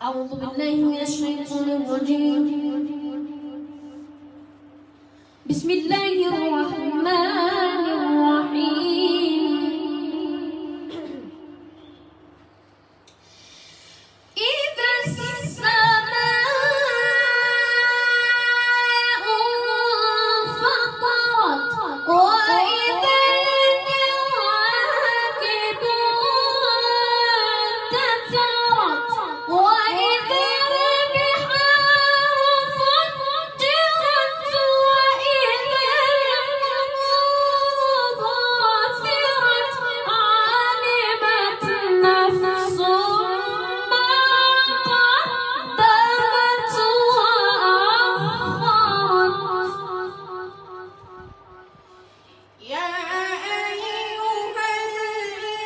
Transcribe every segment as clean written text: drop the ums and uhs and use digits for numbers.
أعوذ بالله من الشيطان الرجيم. بسم الله الرحمن الرحيم. إذا السماء انفطرت وإذا الكواكب انتثرت وإذا البحار فجرت وإذا القبور بعثرت علمت نفس ما قدمت وأخرت. يا أيها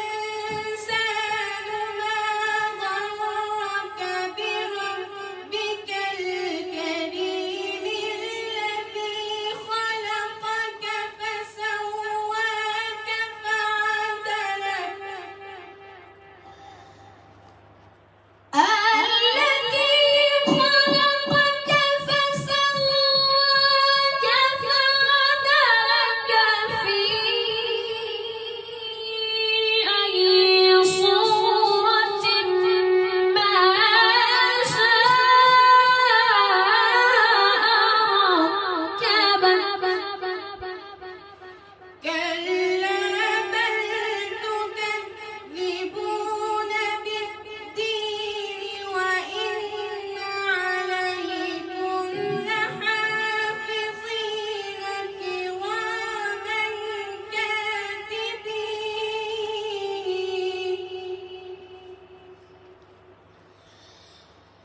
الإنسان ما غرك بربك الكريم الذي خلقك فسواك فعدلك الذي خلقك فسواك فعدلك في أي صورة ما شاء ركبك. كلا بل تكذبون بالدين وإن عليكم لحافظين كراما كاتبين.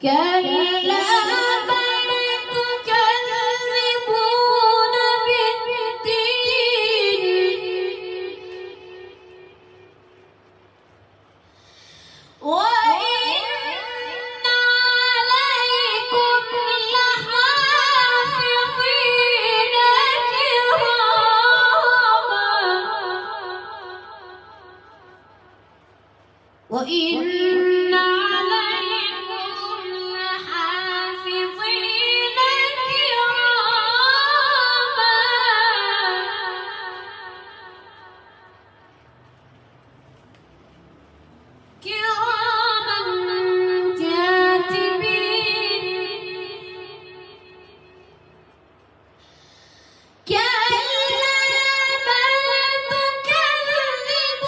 كلا بل تكذبون بالدين وإن عليكم لحافظين كراما وإن عليكم لحافظين كراما كاتبين. كلا بل تكذبون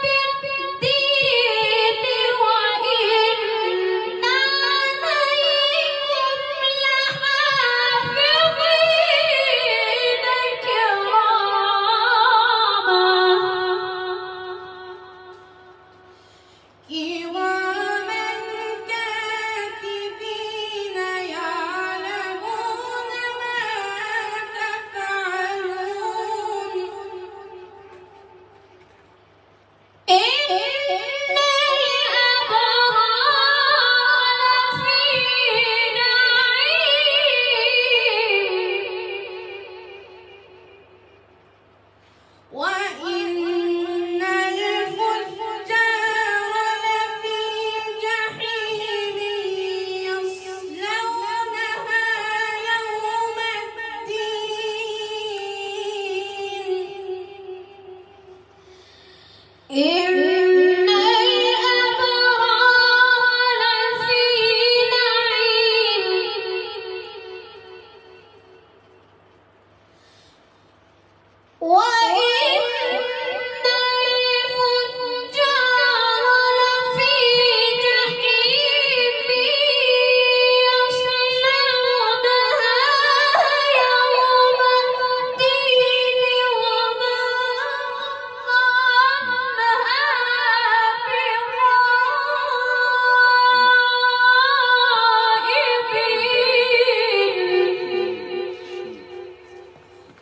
بالدين وإن عليكم لحافظين كراما كاتبين يعلمون ما تفعلون. إن الأبرار لفي نعيم وإن الفجار لفي جحيم يصلونها يوم الدين. إن الأبرار لفي نعيم وإن الفجار لفي جحيم يصلونها يوم الدين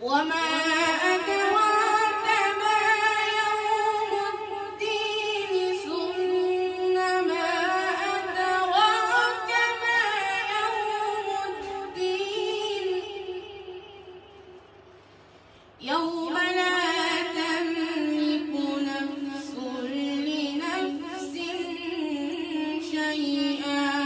وما شيئا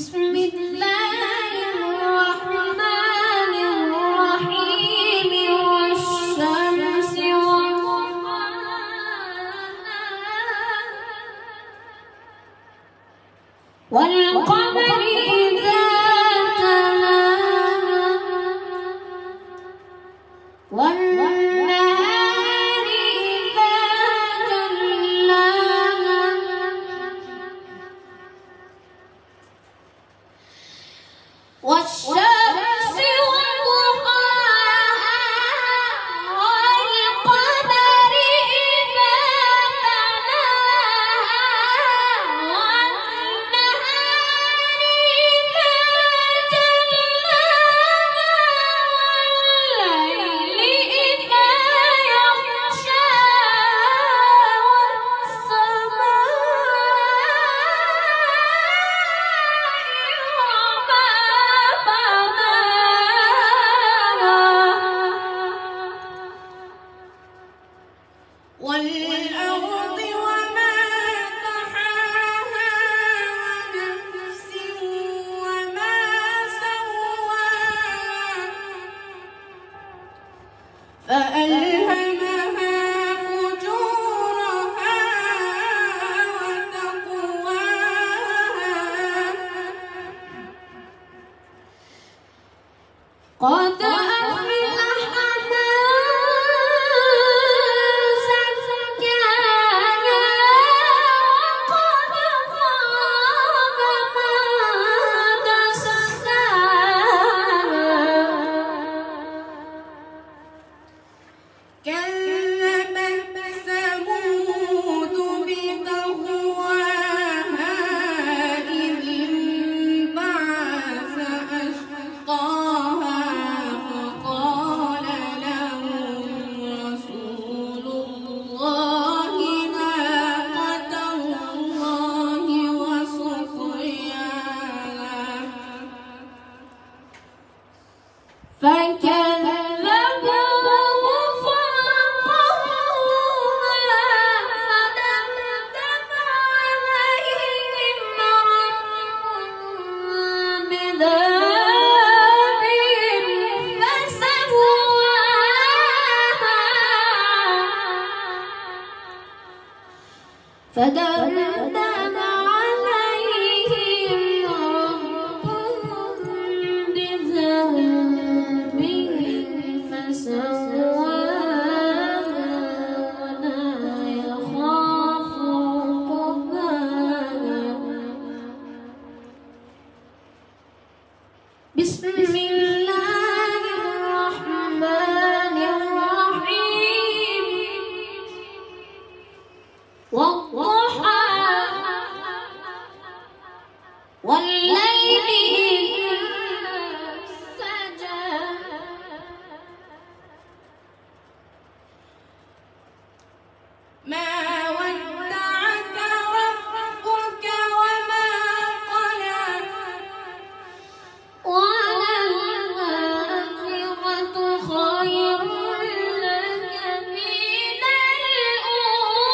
بسم الله الرحمن الرحيم والشمس وضحاها والقمر إذا تلاها والنهار إذا جلاها والشمس وضحاها والقمر إذا تلاها والنهار إذا جلاها والليل إذا يغشاها والأرض وما طحاها ونفس وما سواها فألهمها فجورها وتقواها قد أفلح من زكاها وقد خاب من دساها كذبت ثمود بطغواها إذ انبعث أشقاها فقال لهم رسول الله ناقة الله وسقياها فكذبوه فعقروها فدمدم عليهم ربهم بذنبهم فدمدم عليهم ربهم بذنبهم فسواها ولا يخاف عقباها بسم الله الرحمن الرحيم والضحى والليل إذا سجى ما ودعك ربك وما قلى وللآخرة خير لك من الأولى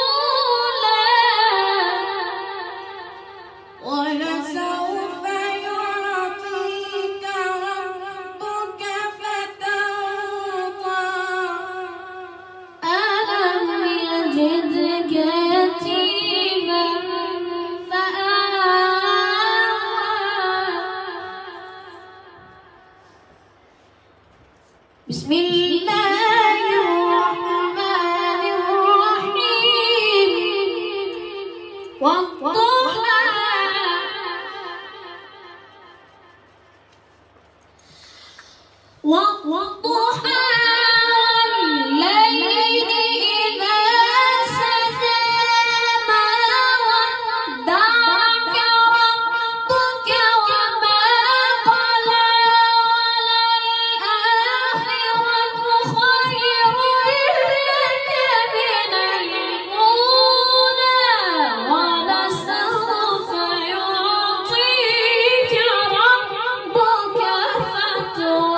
ولسوف يعطيك ربك فترضى ألم يجدك يتيما فآوى بسم الله الرحمن الرحيم والضحى والضحى والليل إذا سجى ما ودعك ربك وما قلى وللآخرة خير لك من الأولى ولسوف يعطيك ربك فترضى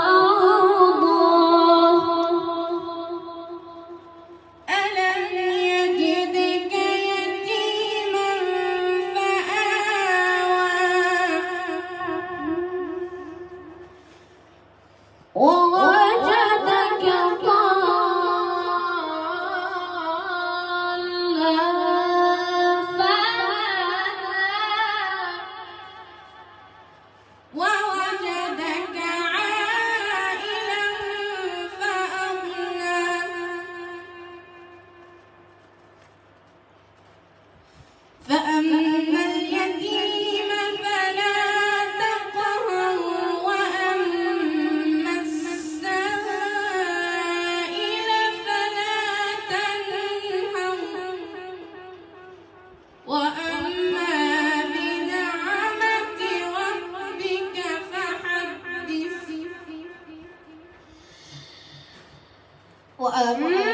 وأما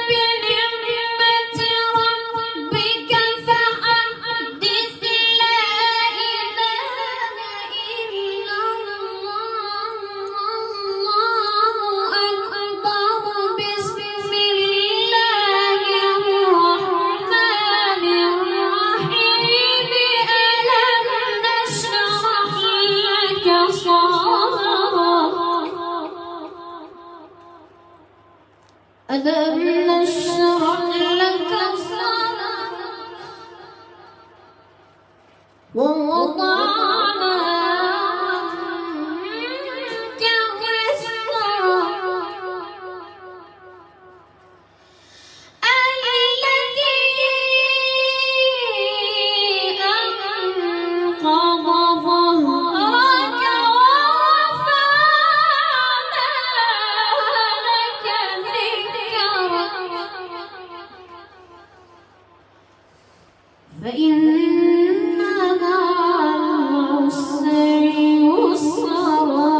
بنعمة ربك فحدث لا إله إلا الله والله أكبر بسم الله الرحمن الرحيم ألم نشرح لك صدرك ألم نشرح لك صدرك ووضعنا عنك وزرك الذي أنقض ظهرك ورفعنا لك ذكرك فإن مع العسر يسرا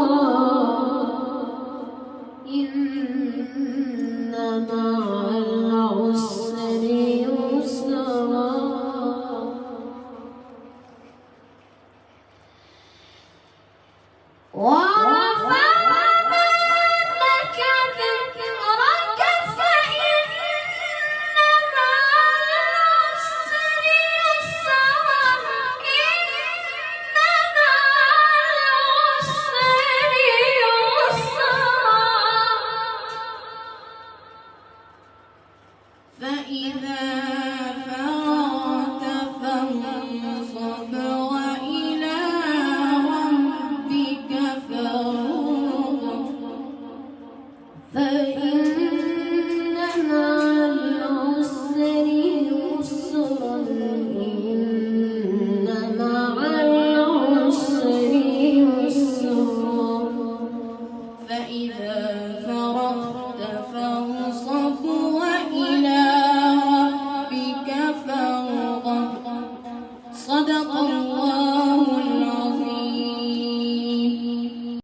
إن مع العسر يسرا